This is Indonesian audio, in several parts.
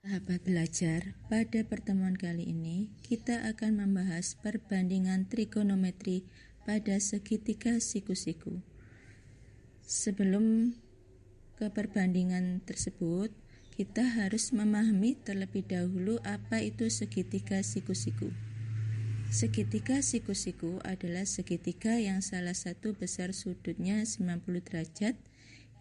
Sahabat belajar, pada pertemuan kali ini kita akan membahas perbandingan trigonometri pada segitiga siku-siku. Sebelum ke perbandingan tersebut, kita harus memahami terlebih dahulu apa itu segitiga siku-siku. Segitiga siku-siku adalah segitiga yang salah satu besar sudutnya 90 derajat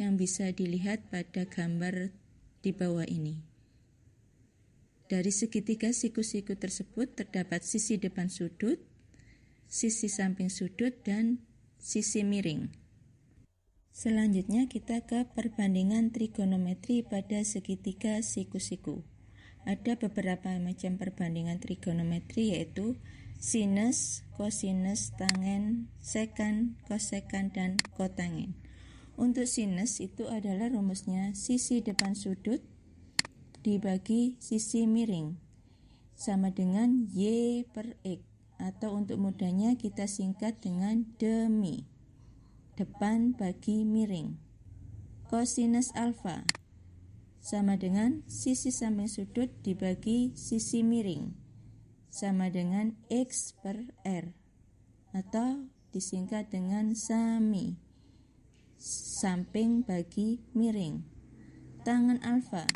yang bisa dilihat pada gambar di bawah ini. Dari segitiga siku-siku tersebut terdapat sisi depan sudut, sisi samping sudut, dan sisi miring. Selanjutnya kita ke perbandingan trigonometri pada segitiga siku-siku. Ada beberapa macam perbandingan trigonometri yaitu sinus, kosinus, tangen, sekan, kosekan, dan kotangen. Untuk sinus itu adalah rumusnya sisi depan sudut dibagi sisi miring sama dengan Y per X, atau untuk mudahnya kita singkat dengan demi, depan bagi miring. Kosinus alfa sama dengan sisi samping sudut dibagi sisi miring sama dengan X per R, atau disingkat dengan sami, samping bagi miring. Tangen alfa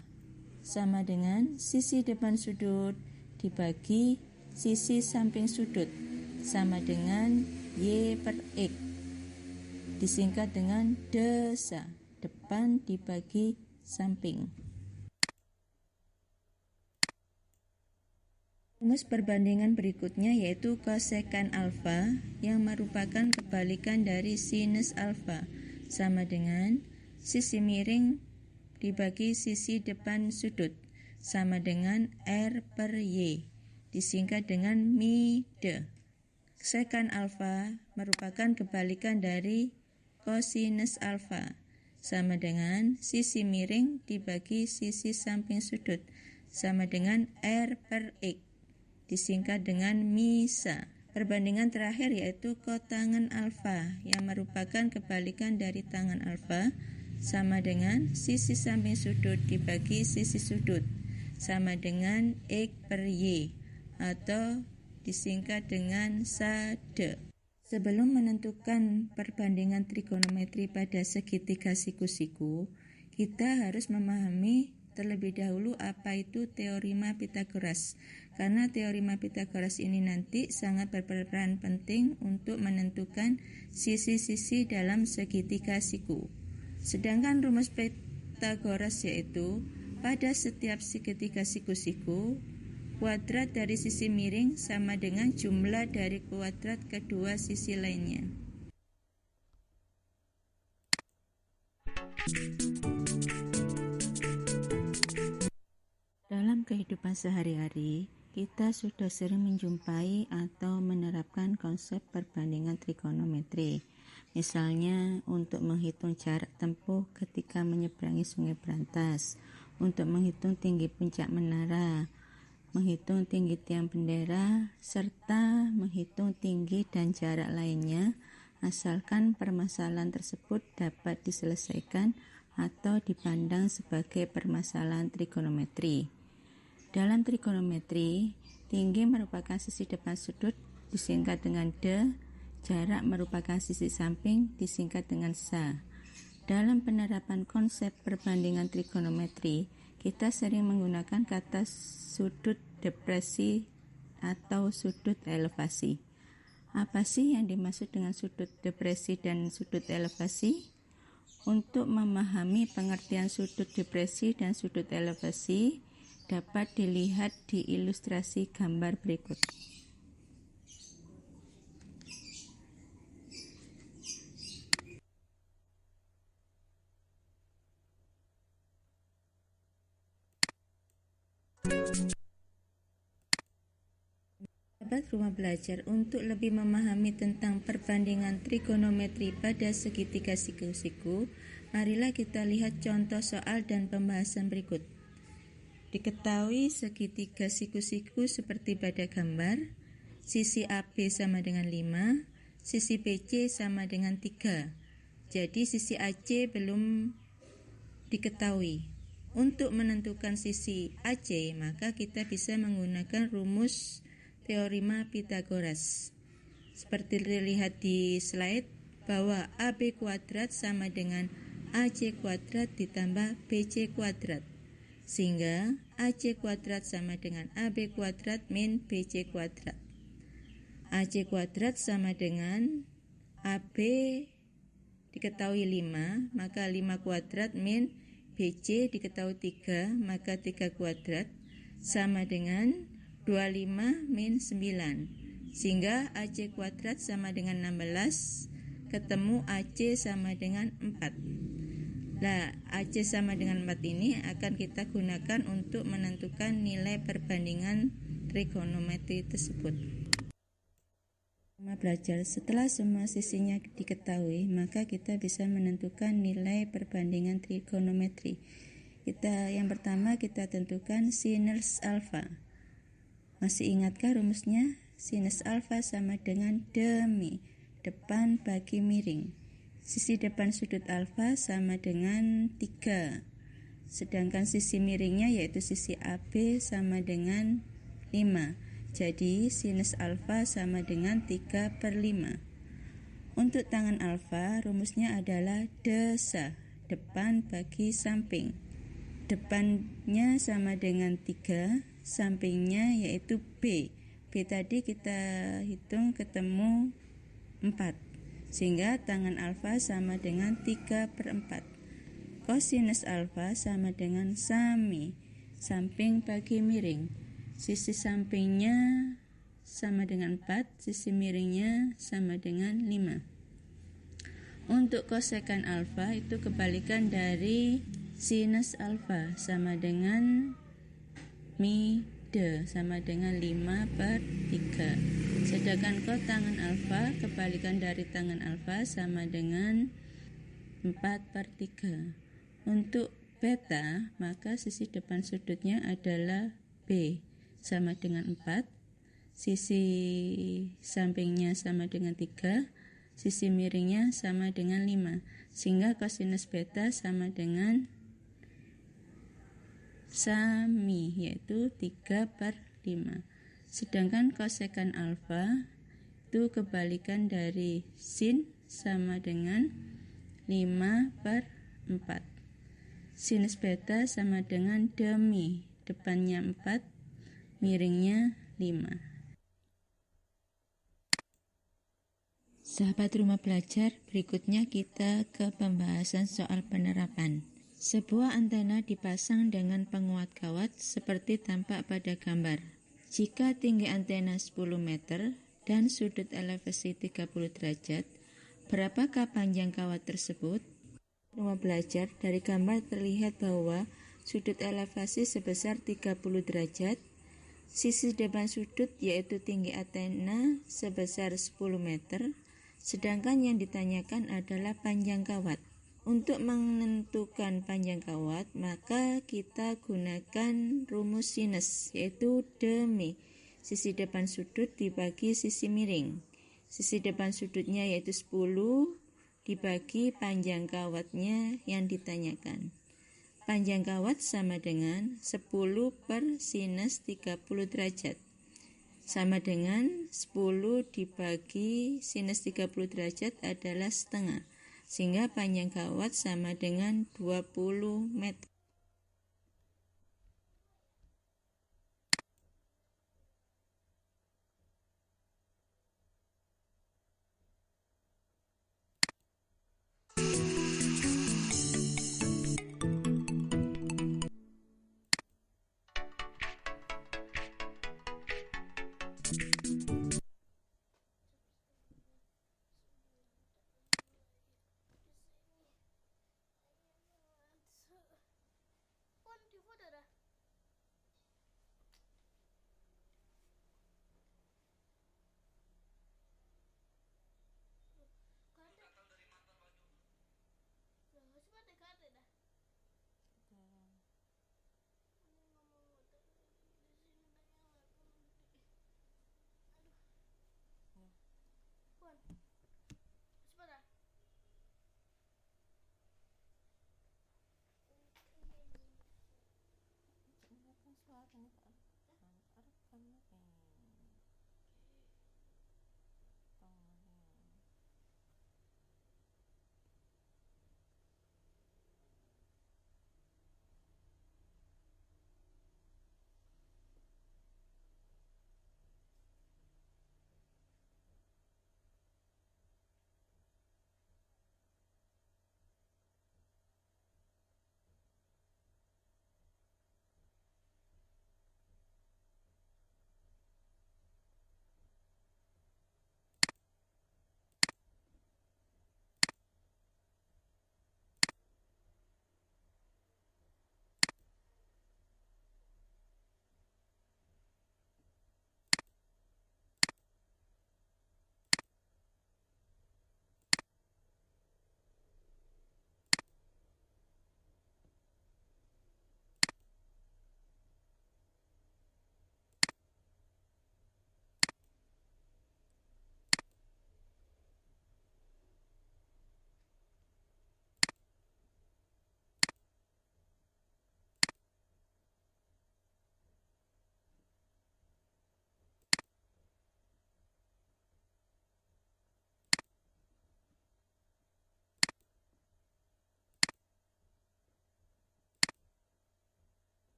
sama dengan sisi depan sudut dibagi sisi samping sudut sama dengan Y per X, disingkat dengan desa, depan dibagi samping. Rumus perbandingan berikutnya yaitu kosekan alfa yang merupakan kebalikan dari sinus alfa sama dengan sisi miring dibagi sisi depan sudut sama dengan R per Y, disingkat dengan mi de. Sekan alfa merupakan kebalikan dari kosinus alfa sama dengan sisi miring dibagi sisi samping sudut sama dengan R per X, disingkat dengan misa. Perbandingan terakhir yaitu kotangen alfa yang merupakan kebalikan dari tangen alfa sama dengan sisi samping sudut dibagi sisi sudut sama dengan X per Y, atau disingkat dengan sade. Sebelum menentukan perbandingan trigonometri pada segitiga siku-siku, kita harus memahami terlebih dahulu apa itu teorema Pythagoras, karena teorema Pythagoras ini nanti sangat berperan penting untuk menentukan sisi-sisi dalam segitiga siku. Sedangkan rumus Pythagoras yaitu pada setiap segitiga siku-siku, kuadrat dari sisi miring sama dengan jumlah dari kuadrat kedua sisi lainnya. Dalam kehidupan sehari-hari, kita sudah sering menjumpai atau menerapkan konsep perbandingan trigonometri. Misalnya untuk menghitung jarak tempuh ketika menyeberangi sungai Brantas, untuk menghitung tinggi puncak menara, menghitung tinggi tiang bendera, serta menghitung tinggi dan jarak lainnya, asalkan permasalahan tersebut dapat diselesaikan atau dipandang sebagai permasalahan trigonometri. Dalam trigonometri, tinggi merupakan sisi depan sudut disingkat dengan de, jarak merupakan sisi samping disingkat dengan sa. Dalam penerapan konsep perbandingan trigonometri, kita sering menggunakan kata sudut depresi atau sudut elevasi. Apa sih yang dimaksud dengan sudut depresi dan sudut elevasi? Untuk memahami pengertian sudut depresi dan sudut elevasi, dapat dilihat di ilustrasi gambar berikut. Sahabat rumah belajar, untuk lebih memahami tentang perbandingan trigonometri pada segitiga siku-siku, marilah kita lihat contoh soal dan pembahasan berikut. Diketahui segitiga siku-siku seperti pada gambar, sisi AB sama dengan 5, sisi BC sama dengan 3. Jadi sisi AC belum diketahui. Untuk menentukan sisi AC, maka kita bisa menggunakan rumus teorema Pythagoras. Seperti dilihat di slide, bahwa AB kuadrat sama dengan AC kuadrat ditambah BC kuadrat. Sehingga AC kuadrat sama dengan AB kuadrat min BC kuadrat. AC kuadrat sama dengan AB diketahui 5, maka 5 kuadrat min BC diketahui 3, maka 3 kuadrat sama dengan 25 min 9. Sehingga AC kuadrat sama dengan 16, ketemu AC sama dengan 4. Nah, AC sama dengan 4 ini akan kita gunakan untuk menentukan nilai perbandingan trigonometri tersebut. Belajar setelah semua sisinya diketahui, maka kita bisa menentukan nilai perbandingan trigonometri. Yang pertama kita tentukan sinus alfa. Masih ingatkah rumusnya? Sinus alfa sama dengan demi depan bagi miring. Sisi depan sudut alfa sama dengan 3. Sedangkan sisi miringnya yaitu sisi AB sama dengan 5. Jadi sinus alfa sama dengan 3/5. Untuk tangan alfa, rumusnya adalah desa depan bagi samping. Depannya sama dengan 3, sampingnya yaitu B. B tadi kita hitung ketemu 4. Sehingga tangan alfa sama dengan 3/4. Kosinus alfa sama dengan sami samping bagi miring. Sisi sampingnya sama dengan 4, sisi miringnya sama dengan 5. Untuk kosekan alfa itu kebalikan dari sinus alfa, sama dengan mi D sama dengan 5/3. Sedangkan kotangan alfa kebalikan dari tangan alfa sama dengan 4/3. Untuk beta, maka sisi depan sudutnya adalah B sama dengan 4, sisi sampingnya sama dengan 3, sisi miringnya sama dengan 5, sehingga kosinus beta sama dengan sami, yaitu 3/5. Sedangkan kosekan alfa itu kebalikan dari sin sama dengan 5/4. Sinus beta sama dengan demi depannya 4, miringnya 5. Sahabat rumah belajar, berikutnya kita ke pembahasan soal penerapan. Sebuah antena dipasang dengan penguat kawat seperti tampak pada gambar. Jika tinggi antena 10 meter dan sudut elevasi 30 derajat, berapakah panjang kawat tersebut? Rumah belajar, dari gambar terlihat bahwa sudut elevasi sebesar 30 derajat, sisi depan sudut yaitu tinggi antena sebesar 10 meter, sedangkan yang ditanyakan adalah panjang kawat. Untuk menentukan panjang kawat, maka kita gunakan rumus sinus, yaitu demi sisi depan sudut dibagi sisi miring. Sisi depan sudutnya yaitu 10 dibagi panjang kawatnya yang ditanyakan. Panjang kawat sama dengan 10 per sinus 30 derajat. Sama dengan 10 dibagi sinus 30 derajat adalah setengah. Sehingga panjang kawat sama dengan 20 meter.